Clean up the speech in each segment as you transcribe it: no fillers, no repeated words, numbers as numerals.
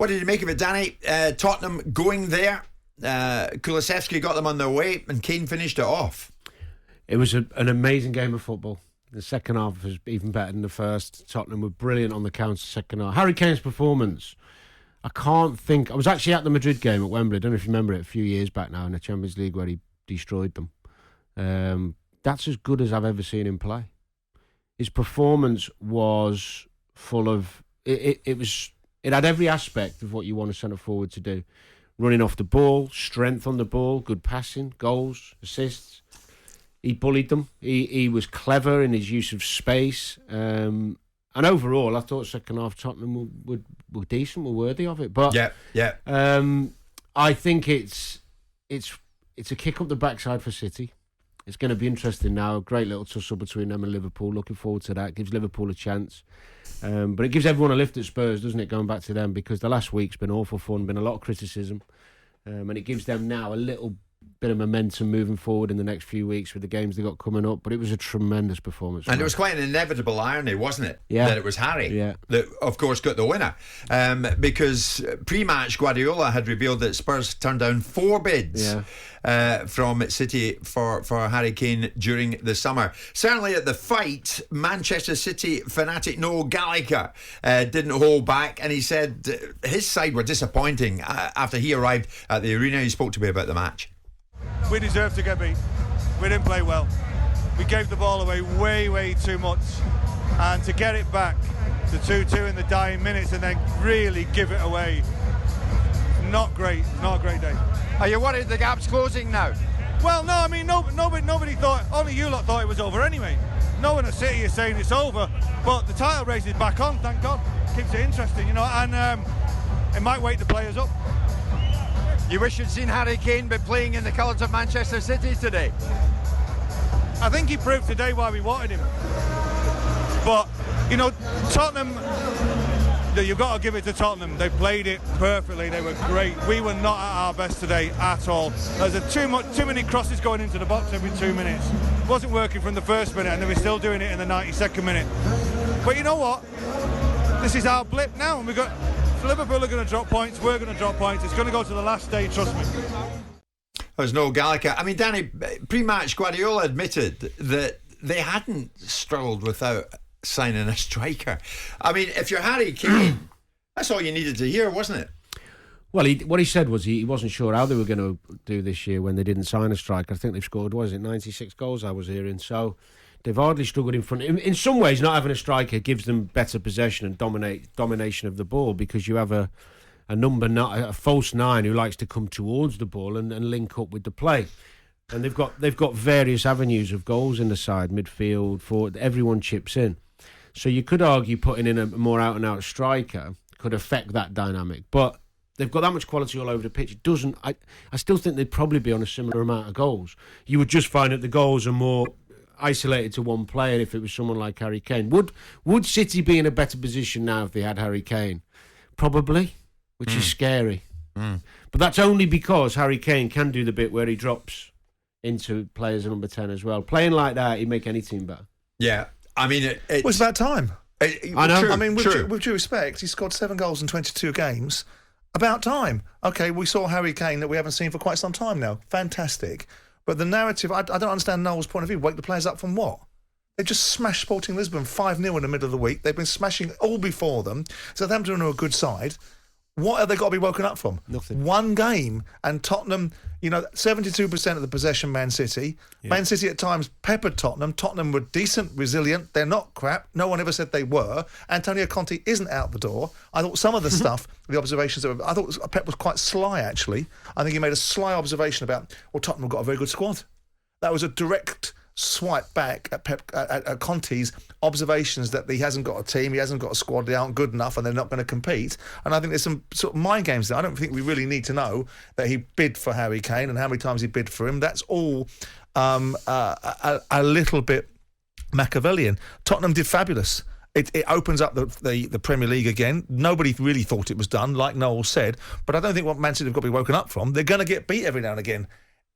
What did you make of it, Danny? Tottenham going there. Kulusevski got them on their way, and Kane finished it off. It was an amazing game of football. The second half was even better than the first. Tottenham were brilliant on the counter second half. Harry Kane's performance, I can't think... I was actually at the Madrid game at Wembley. I don't know if you remember it, a few years back now in the Champions League where he destroyed them. That's as good as I've ever seen him play. His performance was full of... It had every aspect of what you want a centre-forward to do. Running off the ball, strength on the ball, good passing, goals, assists. He bullied them. He was clever in his use of space. And overall, I thought second half Tottenham were decent, were worthy of it. But yeah. I think it's a kick up the backside for City. It's going to be interesting now. A great little tussle between them and Liverpool. Looking forward to that. Gives Liverpool a chance. But it gives everyone a lift at Spurs, doesn't it, going back to them? Because the last week's been awful fun, been a lot of criticism. And it gives them now a little bit of momentum moving forward in the next few weeks with the games they got coming up. But it was a tremendous performance. And it was quite an inevitable irony, wasn't it? Yeah. That it was Harry that, of course, got the winner. Because pre-match, Guardiola had revealed that Spurs turned down 4 bids from City for Harry Kane during the summer. Certainly at the fight, Manchester City fanatic Noel Gallagher didn't hold back, and he said his side were disappointing after he arrived at the arena. He spoke to me about the match. We deserved to get beat. We didn't play well. We gave the ball away way too much, and to get it back to 2-2 in the dying minutes and then really give it away, not great. Not a great day. Are you worried the gap's closing now? Well, no, I mean, nobody thought, only you lot thought it was over anyway. No one at City is saying it's over, but the title race is back on, thank God. Keeps it interesting, and it might wake the players up. You wish you'd seen Harry Kane be playing in the colours of Manchester City today? I think he proved today why we wanted him. But, Tottenham, you've got to give it to Tottenham. They played it perfectly. They were great. We were not at our best today at all. There's too many crosses going into the box every 2 minutes. It wasn't working from the first minute, and then we're still doing it in the 92nd minute. But you know what? This is our blip now, and Liverpool are going to drop points, we're going to drop points. It's going to go to the last day, trust me. There's no Gallagher. I mean, Danny, pre-match, Guardiola admitted that they hadn't struggled without signing a striker. I mean, if you're Harry Kane, that's all you needed to hear, wasn't it? Well, what he said was he wasn't sure how they were going to do this year when they didn't sign a striker. I think they've scored, 96 goals I was hearing. So they've hardly struggled in front. In some ways, not having a striker gives them better possession and domination of the ball, because you have a number, a false 9 who likes to come towards the ball and link up with the play. And they've got various avenues of goals in the side, midfield, forward. Everyone chips in. So you could argue putting in a more out-and-out striker could affect that dynamic. But they've got that much quality all over the pitch. It doesn't. I still think they'd probably be on a similar amount of goals. You would just find that the goals are more isolated to one player if it was someone like Harry Kane. Would City be in a better position now if they had Harry Kane? Probably, which is scary. But that's only because Harry Kane can do the bit where he drops into players at number 10 as well. Playing like that, he'd make any team better. Yeah, I mean, it's about time. I know. True, I mean, with due respect, he scored 7 goals in 22 games. About time. Okay, we saw Harry Kane that we haven't seen for quite some time now. Fantastic. But the narrative, I don't understand Noel's point of view. Wake the players up from what? They just smashed Sporting Lisbon 5-0 in the middle of the week. They've been smashing all before them. Southampton are a good side. What have they got to be woken up from? Nothing. One game, and Tottenham, 72% of the possession, Man City. Yeah. Man City at times peppered Tottenham. Tottenham were decent, resilient. They're not crap. No one ever said they were. Antonio Conte isn't out the door. I thought some of the stuff, the observations, I thought Pep was quite sly, actually. I think he made a sly observation about, Tottenham have got a very good squad. That was a direct swipe back at Conte's observations that he hasn't got a team, he hasn't got a squad, they aren't good enough and they're not going to compete. And I think there's some sort of mind games there. I don't think we really need to know that he bid for Harry Kane and how many times he bid for him. That's all a little bit Machiavellian. Tottenham did fabulous. It opens up the Premier League again. Nobody really thought it was done, like Noel said. But I don't think what Man City have got to be woken up from. They're going to get beat every now and again.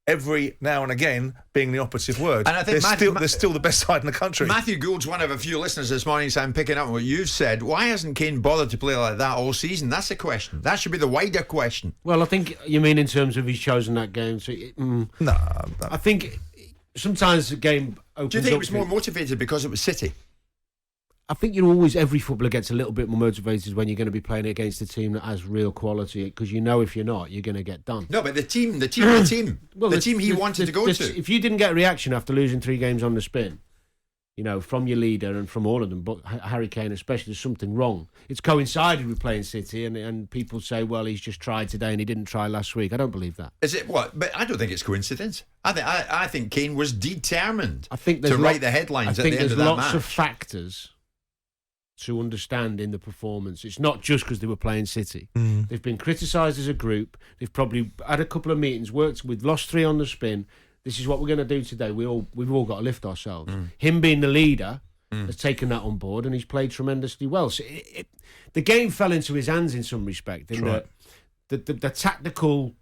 every now and again being the operative word. And I think they're still the best side in the country. Matthew Gould's one of a few listeners this morning, so I'm picking up on what you've said. Why hasn't Kane bothered to play like that all season? That's the question. That should be the wider question. Well, I think you mean in terms of he's chosen that game. So No. I think sometimes the game opens up. Do you think he was more motivated because it was City? I think every footballer gets a little bit more motivated when you're going to be playing against a team that has real quality, because you know if you're not, you're going to get done. No, but the team well, the team he wanted to go to. If you didn't get a reaction after losing 3 games on the spin, from your leader and from all of them, but Harry Kane especially, there's something wrong. It's coincided with playing City, and people say, well, he's just tried today and he didn't try last week. I don't believe that. Is it what? But I don't think it's coincidence. I think Kane was determined to write the headlines at the end of that match. I think there's lots of factors to understand in the performance. It's not just because they were playing City. They've been criticised as a group. They've probably had a couple of meetings, we've lost 3 on the spin. This is what we're going to do today. We've all got to lift ourselves. Him being the leader has taken that on board, and he's played tremendously well. So the game fell into his hands in some respect. That the tactical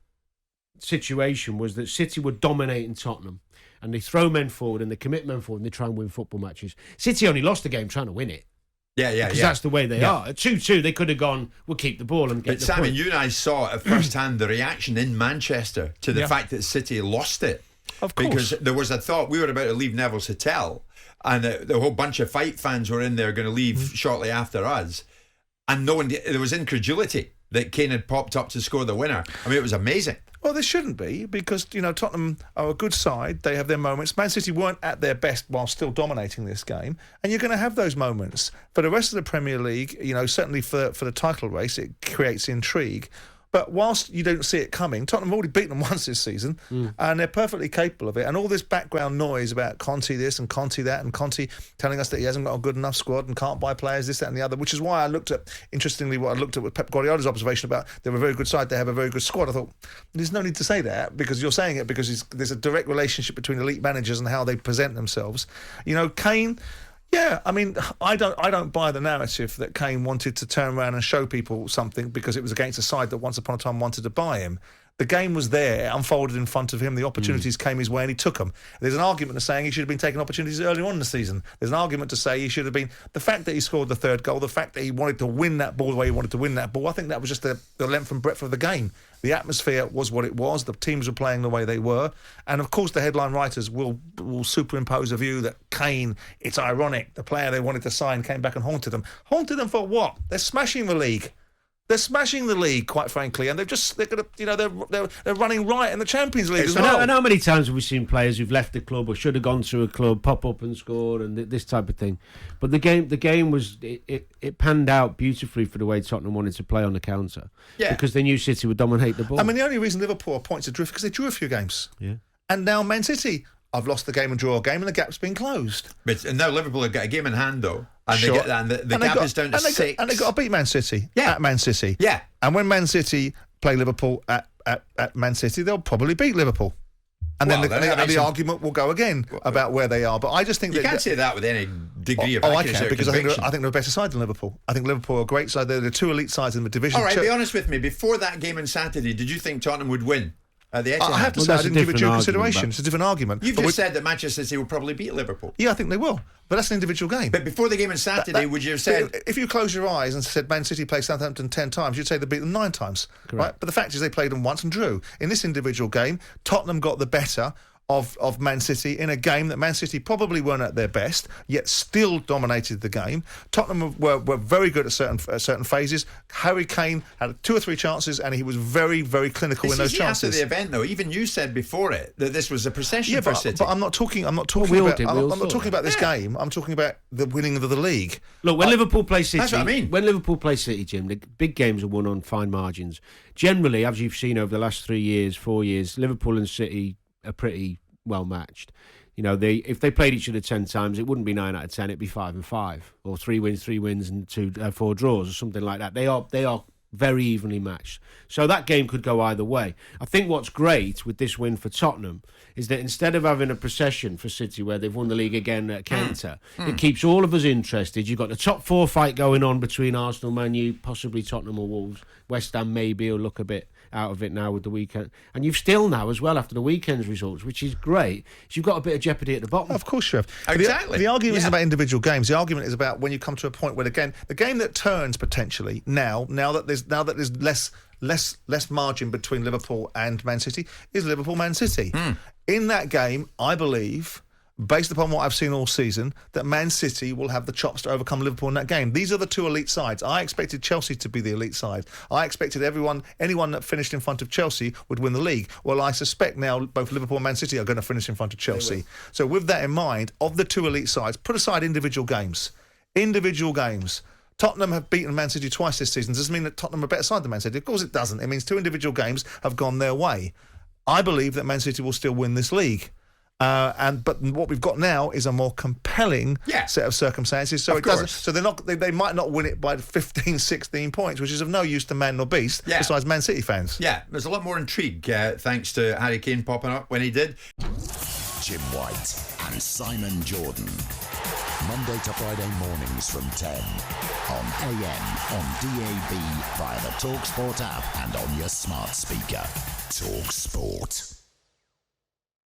situation was that City were dominating Tottenham, and they throw men forward and they commit men forward and they try and win football matches. City only lost the game trying to win it. Because that's the way they are. At 2-2, they could have gone, we'll keep the ball and get the point. But Simon, you and I saw at first hand the reaction in Manchester to the fact that City lost it. Of course. Because there was a thought, we were about to leave Neville's Hotel, and the whole bunch of Fight fans were in there going to leave shortly after us. And there was incredulity that Kane had popped up to score the winner. I mean, it was amazing. Well, there shouldn't be, because, Tottenham are a good side. They have their moments. Man City weren't at their best while still dominating this game. And you're going to have those moments. For the rest of the Premier League, certainly for the title race, it creates intrigue. But whilst you don't see it coming, Tottenham have already beaten them once this season, and they're perfectly capable of it. And all this background noise about Conte this and Conte that, and Conte telling us that he hasn't got a good enough squad and can't buy players, this, that and the other, which is why I looked at with Pep Guardiola's observation about they're a very good side, they have a very good squad. I thought, there's no need to say that, because you're saying it because there's a direct relationship between elite managers and how they present themselves. Kane... Yeah, I mean, I don't buy the narrative that Kane wanted to turn around and show people something because it was against a side that once upon a time wanted to buy him. The game was there, it unfolded in front of him, the opportunities came his way and he took them. There's an argument to saying he should have been taking opportunities earlier on in the season. There's an argument to say he should have been... The fact that he scored the 3rd goal, the fact that he wanted to win that ball the way he wanted to win that ball, I think that was just the length and breadth of the game. The atmosphere was what it was. The teams were playing the way they were. And, of course, the headline writers will superimpose a view that Kane, it's ironic, the player they wanted to sign came back and haunted them. Haunted them for what? They're smashing the league. They're smashing the league, quite frankly, and they're running right in the Champions League as well. And how many times have we seen players who've left the club or should have gone to a club pop up and score and this type of thing? But the game was it panned out beautifully for the way Tottenham wanted to play on the counter, because they knew City would dominate the ball. I mean, the only reason Liverpool are points adrift because they drew a few games. Yeah, and now Man City, I've lost the game and draw a game, and the gap's been closed. And now Liverpool have got a game in hand, though. And the gap is down to 6. And they've got to beat Man City at Man City. Yeah. And when Man City play Liverpool at Man City, they'll probably beat Liverpool. And then the argument will go again about where they are. But I just think you can't say that with any degree of accuracy. I can, because I think they're a better side than Liverpool. I think Liverpool are a great side. They're the 2 elite sides in the division. All right, be honest with me. Before that game on Saturday, did you think Tottenham would win? I have to say, I didn't give it due consideration. It's a different argument. You've just said that Manchester City will probably beat Liverpool. Yeah, I think they will. But that's an individual game. But before the game on Saturday, would you have said... If you close your eyes and said Man City played Southampton 10 times, you'd say they beat them 9 times. Correct. Right? But the fact is they played them once and drew. In this individual game, Tottenham got the better of Man City in a game that Man City probably weren't at their best, yet still dominated the game. Tottenham were very good at certain phases. Harry Kane had 2 or 3 chances, and he was very, very clinical in those chances. After the event, though, even you said before it that this was a procession for City. But I'm not talking about this game. I'm talking about the winning of the league. Look, when Liverpool play City, that's what I mean. When Liverpool play City, Jim, the big games are won on fine margins. Generally, as you've seen over the last 3 years, 4 years, Liverpool and City are pretty well matched. If they played each other 10 times, it wouldn't be 9 out of 10. It'd be 5 and 5, or 3 wins and 4 draws, or something like that. They are very evenly matched. So that game could go either way. I think what's great with this win for Tottenham is that instead of having a procession for City where they've won the league again at Kenta, it keeps all of us interested. You've got the top 4 fight going on between Arsenal, Man U, possibly Tottenham or Wolves. West Ham maybe will look a bit out of it now with the weekend. And you've still now as well, after the weekend's results, which is great, is you've got a bit of jeopardy at the bottom. Of course you have. Exactly. The argument is about individual games. The argument is about when you come to a point where the game that turns potentially now that there's less margin between Liverpool and Man City is Liverpool-Man City. In that game, I believe, based upon what I've seen all season, that Man City will have the chops to overcome Liverpool in that game. These are the 2 elite sides. I expected Chelsea to be the elite side. I expected anyone that finished in front of Chelsea would win the league. Well, I suspect now both Liverpool and Man City are going to finish in front of Chelsea. So with that in mind, of the 2 elite sides, put aside individual games. Tottenham have beaten Man City twice this season. Does it mean that Tottenham are a better side than Man City? Of course it doesn't. It means 2 individual games have gone their way. I believe that Man City will still win this league. But what we've got now is a more compelling set of circumstances. So they might not win it by 15, 16 points, which is of no use to man nor beast, besides Man City fans. Yeah, there's a lot more intrigue thanks to Harry Kane popping up when he did. Jim White and Simon Jordan. Monday to Friday mornings from 10 on AM, on DAB, via the talkSPORT app and on your smart speaker. talkSPORT.